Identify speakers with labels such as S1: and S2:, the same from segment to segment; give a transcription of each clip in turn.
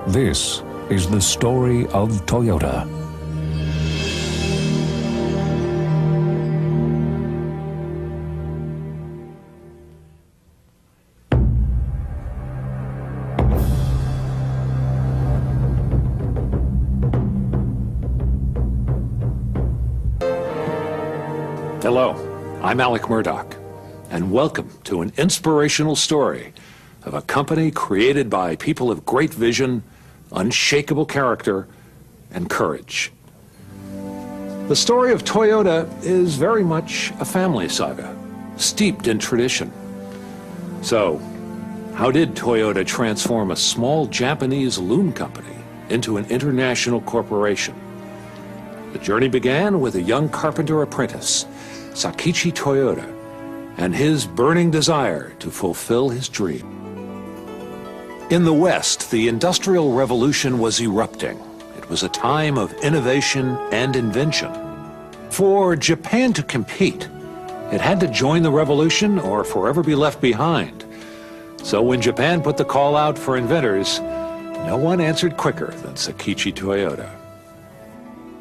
S1: This is the story of Toyota.
S2: Hello, I'm Alec Murdoch, and welcome to an inspirational story of a company created by people of great vision, unshakable character, and courage. The story of Toyota is very much a family saga, steeped in tradition. So, how did Toyota transform a small Japanese loom company into an international corporation? The journey began with a young carpenter apprentice, Sakichi Toyoda, and his burning desire to fulfill his dream. In the West, the Industrial Revolution was erupting. It was a time of innovation and invention. For Japan to compete, it had to join the revolution or forever be left behind. So when Japan put the call out for inventors, no one answered quicker than Sakichi Toyoda.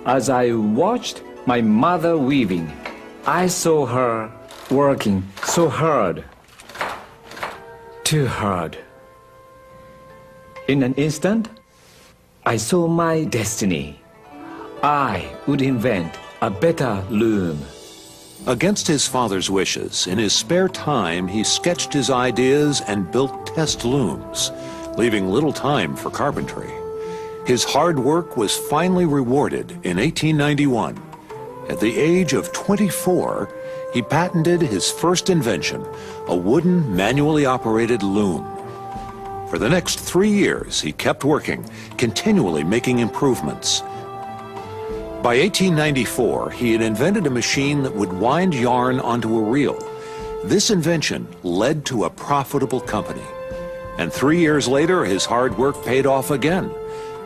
S3: As I watched my mother weaving, I saw her working so hard, too hard. In an instant, I saw my destiny. I would invent a better loom.
S2: Against his father's wishes, in his spare time, he sketched his ideas and built test looms, leaving little time for carpentry. His hard work was finally rewarded in 1891. At the age of 24, he patented his first invention, a wooden, manually operated loom. For the next 3 years, he kept working, continually making improvements. By 1894, he had invented a machine that would wind yarn onto a reel. This invention led to a profitable company. And 3 years later, his hard work paid off again,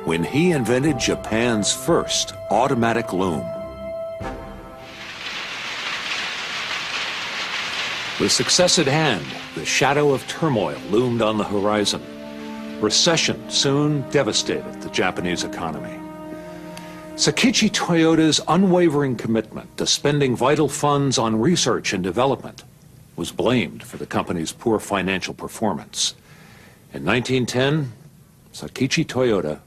S2: when he invented Japan's first automatic loom. With success at hand, the shadow of turmoil loomed on the horizon. Recession soon devastated the Japanese economy. Sakichi Toyoda's unwavering commitment to spending vital funds on research and development was blamed for the company's poor financial performance. In 1910, Sakichi Toyoda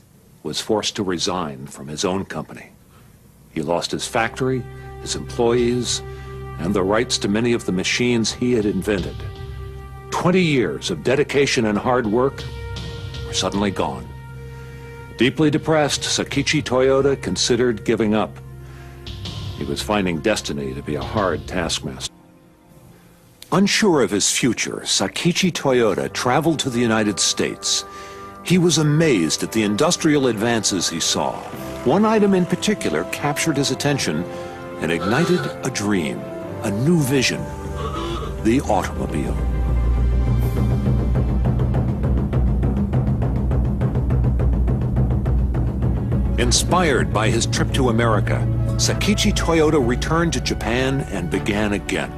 S2: was forced to resign from his own company. He lost his factory, his employees, and the rights to many of the machines he had invented. 20 years of dedication and hard work were suddenly gone. Deeply depressed, Sakichi Toyoda considered giving up. He was finding destiny to be a hard taskmaster. Unsure of his future, Sakichi Toyoda traveled to the United States. He was amazed at the industrial advances he saw. One item in particular captured his attention and ignited a dream, a new vision: the automobile. Inspired by his trip to America, Sakichi Toyoda returned to Japan and began again.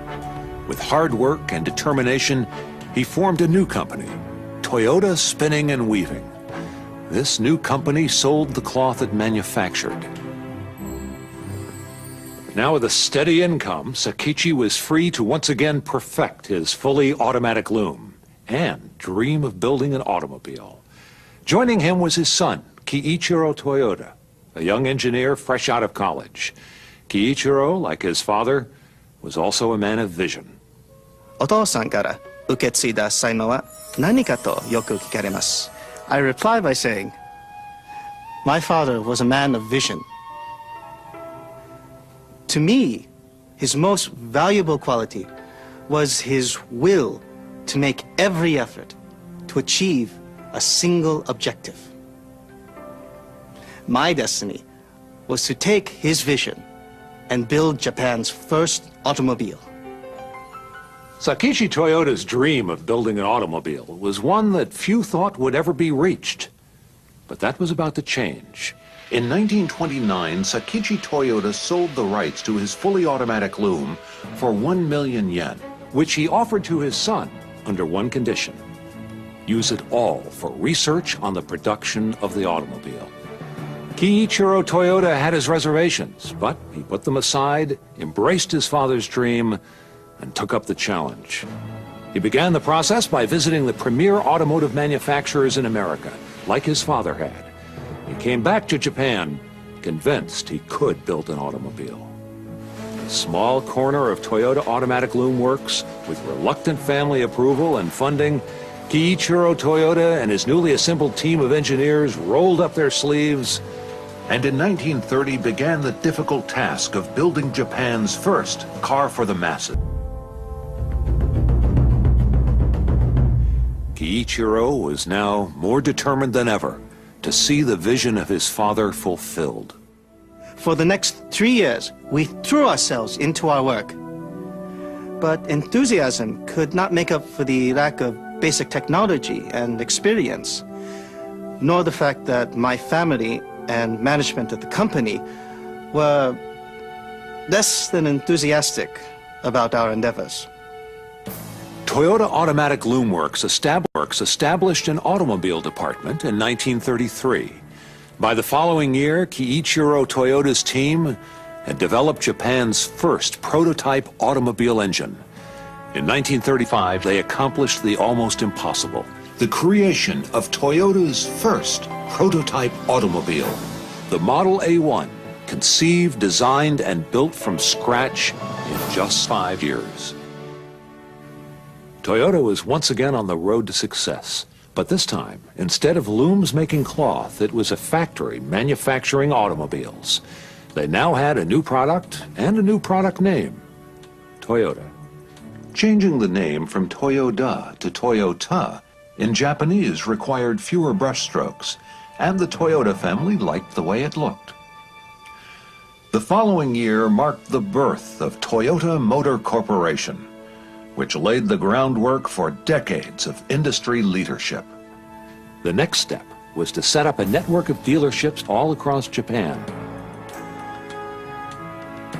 S2: With hard work and determination, he formed a new company, Toyota Spinning and Weaving. This new company sold the cloth it manufactured. Now with a steady income, Sakichi was free to once again perfect his fully automatic loom and dream of building an automobile. Joining him was his son, Kiichiro Toyoda, a young engineer fresh out of college. Kiichiro, like his father, was also a man of vision.
S4: お父さんから受け継いだ才能は何かとよく聞かれます。I reply by saying, my father was a man of vision. To me, his most valuable quality was his will to make every effort to achieve a single objective. My destiny was to take his vision and build Japan's first automobile.
S2: Sakichi Toyoda's dream of building an automobile was one that few thought would ever be reached. But that was about to change. In 1929, Sakichi Toyoda sold the rights to his fully automatic loom for 1 million yen, which he offered to his son under one condition. use it all for research on the production of the automobile. Kiichiro Toyoda had his reservations, but he put them aside, embraced his father's dream, and took up the challenge. He began the process by visiting the premier automotive manufacturers in America, like his father had. He came back to Japan, convinced he could build an automobile. A small corner of Toyota Automatic Loom Works, with reluctant family approval and funding, Kiichiro Toyoda and his newly assembled team of engineers rolled up their sleeves and in 1930 began the difficult task of building Japan's first car for the masses. Kiichiro was now more determined than ever to see the vision of his father fulfilled.
S4: For the next 3 years, we threw ourselves into our work. But enthusiasm could not make up for the lack of basic technology and experience, nor the fact that my family and management of the company were less than enthusiastic about our endeavors.
S2: Toyota Automatic Loom Works established an automobile department in 1933. By the following year, Kiichiro Toyoda's team had developed Japan's first prototype automobile engine. In 1935, they accomplished the almost impossible, the creation of Toyota's first prototype automobile, the Model A1, conceived, designed, and built from scratch in just 5 years. Toyota was once again on the road to success, but this time, instead of looms making cloth, it was a factory manufacturing automobiles. They now had a new product and a new product name, Toyota. Changing the name from Toyoda to Toyota in Japanese required fewer brushstrokes, and the Toyota family liked the way it looked. The following year marked the birth of Toyota Motor Corporation, which laid the groundwork for decades of industry leadership. The next step was to set up a network of dealerships all across Japan.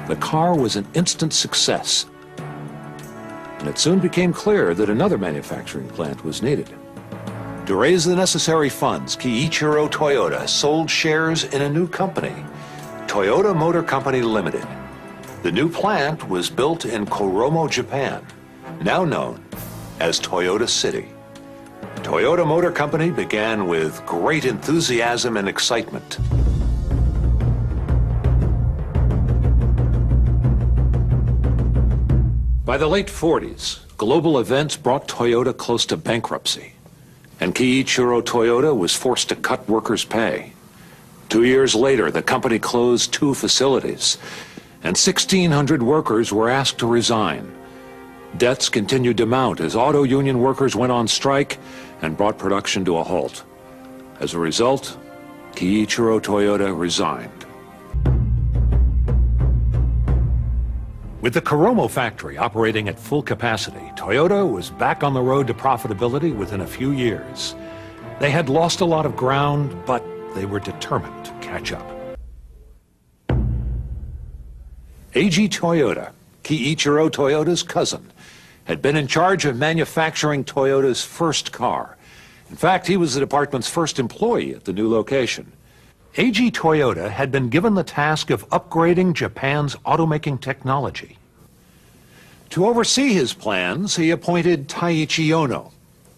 S2: The car was an instant success, and it soon became clear that another manufacturing plant was needed. To raise the necessary funds, Kiichiro Toyoda sold shares in a new company, Toyota Motor Company Limited. The new plant was built in Koromo, Japan, now known as Toyota City. Toyota Motor Company began with great enthusiasm and excitement. By the late 40s, global events brought Toyota close to bankruptcy, and Kiichiro Toyoda was forced to cut workers' pay. 2 years later, the company closed 2 facilities, and 1,600 workers were asked to resign. Debts continued to mount as auto union workers went on strike and brought production to a halt. As a result, Kiichiro Toyoda resigned. With the Koromo factory operating at full capacity, Toyota was back on the road to profitability within a few years. They had lost a lot of ground, but they were determined to catch up. Eiji Toyoda, Kiichiro Toyoda's cousin, had been in charge of manufacturing Toyota's first car. In fact, he was the department's first employee at the new location. Eiji Toyoda had been given the task of upgrading Japan's automaking technology. To oversee his plans, he appointed Taiichi Ono,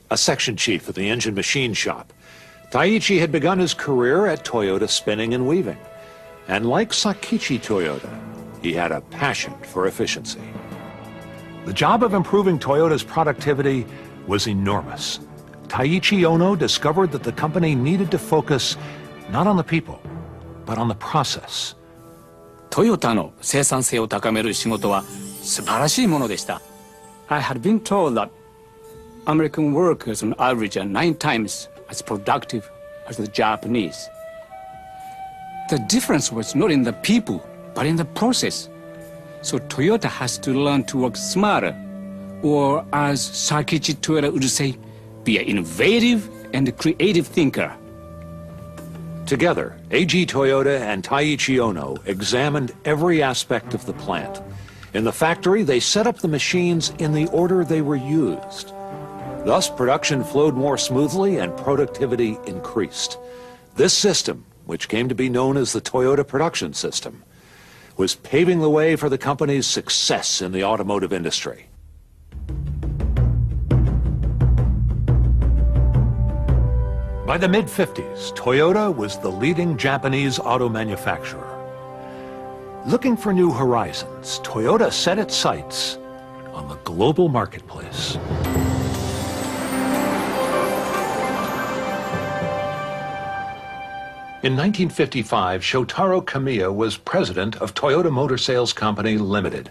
S2: a section chief at the engine machine shop. Taiichi had begun his career at Toyota Spinning and Weaving, and like Sakichi Toyoda, he had a passion for efficiency. The job of improving Toyota's productivity was enormous. Taiichi Ono discovered that the company needed to focus not on the people, but on the process.
S5: トヨタの生産性を高める仕事は素晴らしいものでした。I had been told that American workers on average are 9 times as productive as the Japanese. The difference was not in the people, but in the process. So Toyota has to learn to work smarter, or as Sakichi Toyoda would say, be an innovative and creative thinker.
S2: Together, Eiji Toyoda and Taiichi Ono examined every aspect of the plant. In the factory, they set up the machines in the order they were used. Thus, production flowed more smoothly and productivity increased. This system, which came to be known as the Toyota production system, was paving the way for the company's success in the automotive industry. By the mid-50s, Toyota was the leading Japanese auto manufacturer. Looking for new horizons, Toyota set its sights on the global marketplace. In 1955, Shotaro Kamiya was president of Toyota Motor Sales Company Limited.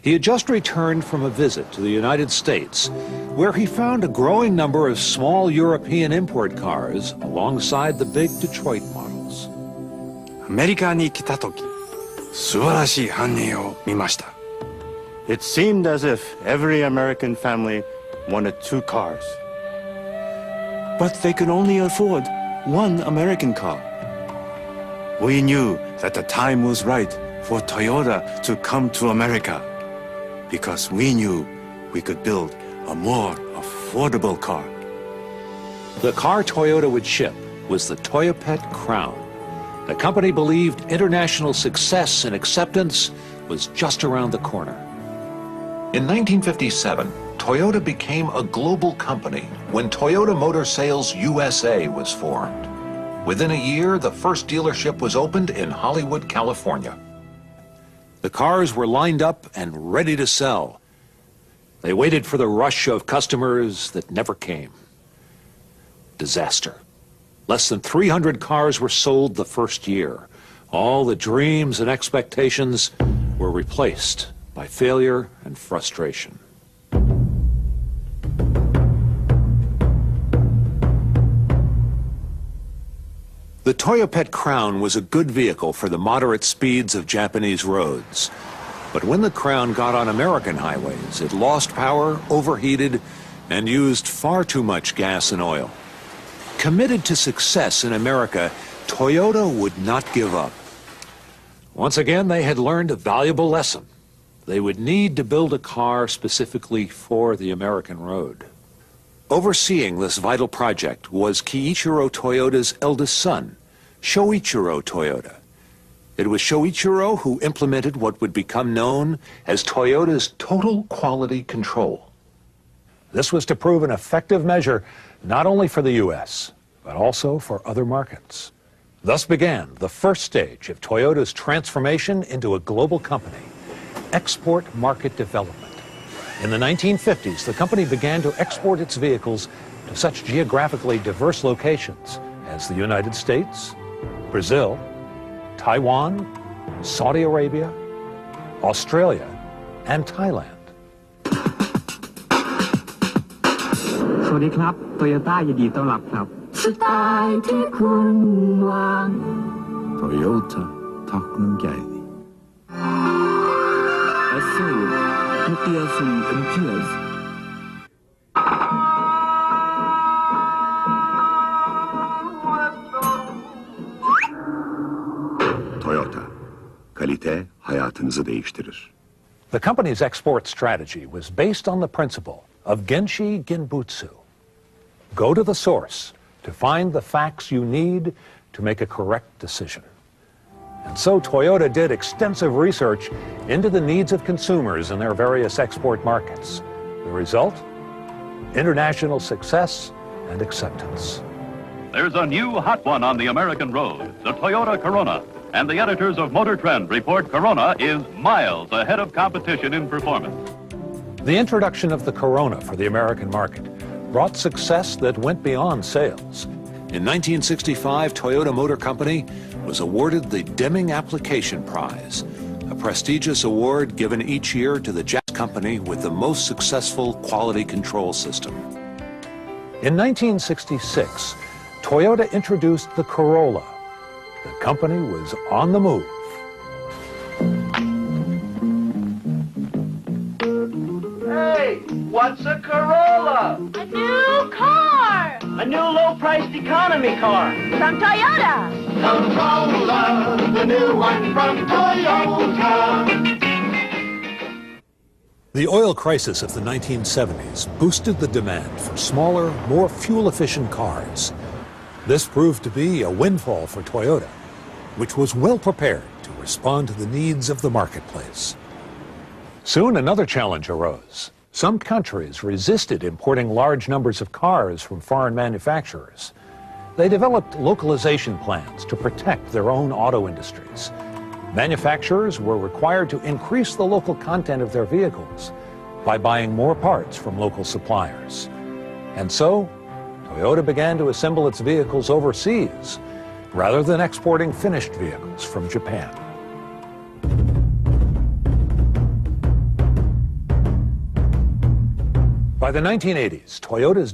S2: He had just returned from a visit to the United States, where he found a growing number of small European import cars alongside the big Detroit models.
S6: アメリカに来た時、素晴らしい繁栄を見ました。
S7: It seemed as if every American family wanted 2 cars.
S6: But they could only afford 1 American car. We knew that the time was right for Toyota to come to America because we knew we could build a more affordable car.
S2: The car Toyota would ship was the Toyopet Crown. The company believed international success and acceptance was just around the corner. In 1957, Toyota became a global company when Toyota Motor Sales USA was formed. Within a year, the first dealership was opened in Hollywood, California. The cars were lined up and ready to sell. They waited for the rush of customers that never came. Disaster. Less than 300 cars were sold the first year. All the dreams and expectations were replaced by failure and frustration. The Toyopet Crown was a good vehicle for the moderate speeds of Japanese roads. But when the Crown got on American highways, it lost power, overheated, and used far too much gas and oil. Committed to success in America, Toyota would not give up. Once again, they had learned a valuable lesson. They would need to build a car specifically for the American road. Overseeing this vital project was Kiichiro Toyoda's eldest son, Shoichiro Toyoda. It was Shoichiro who implemented what would become known as Toyota's total quality control. This was to prove an effective measure not only for the U.S., but also for other markets. Thus began the first stage of Toyota's transformation into a global company, export market development. In the 1950s, the company began to export its vehicles to such geographically diverse locations as the United States, Brazil, Taiwan, Saudi Arabia, Australia, and Thailand.
S8: สวัสดีครับ Toyota ยินดีต้อนรับครับ สไตล์ที่คุณวาง
S6: Toyota taknungay.
S8: Assume Toyota Computers.
S9: Toyota, kalite hayatınızı değiştirir.
S2: The company's export strategy was based on the principle of Genshi Genbutsu. Go to the source to find the facts you need to make a correct decision. And so Toyota did extensive research into the needs of consumers in their various export markets. The result? International success and acceptance.
S10: There's a new hot one on the American road, the Toyota Corona. And the editors of Motor Trend report Corona is miles ahead of competition in performance.
S2: The introduction of the Corona for the American market brought success that went beyond sales. In 1965, Toyota Motor Company was awarded the Deming Application Prize, a prestigious award given each year to the Japanese company with the most successful quality control system. In 1966, Toyota introduced the Corolla. The company was on the move.
S11: Hey, what's a Corolla?
S12: A new car!
S11: A new low-priced economy car.
S12: From Toyota!
S11: Corolla, the new one from Toyota.
S2: The oil crisis of the 1970s boosted the demand for smaller, more fuel-efficient cars. This proved to be a windfall for Toyota, which was well prepared to respond to the needs of the marketplace. Soon another challenge arose. Some countries resisted importing large numbers of cars from foreign manufacturers. They developed localization plans to protect their own auto industries. Manufacturers were required to increase the local content of their vehicles by buying more parts from local suppliers. And so, Toyota began to assemble its vehicles overseas rather than exporting finished vehicles from Japan. By the 1980s, Toyota's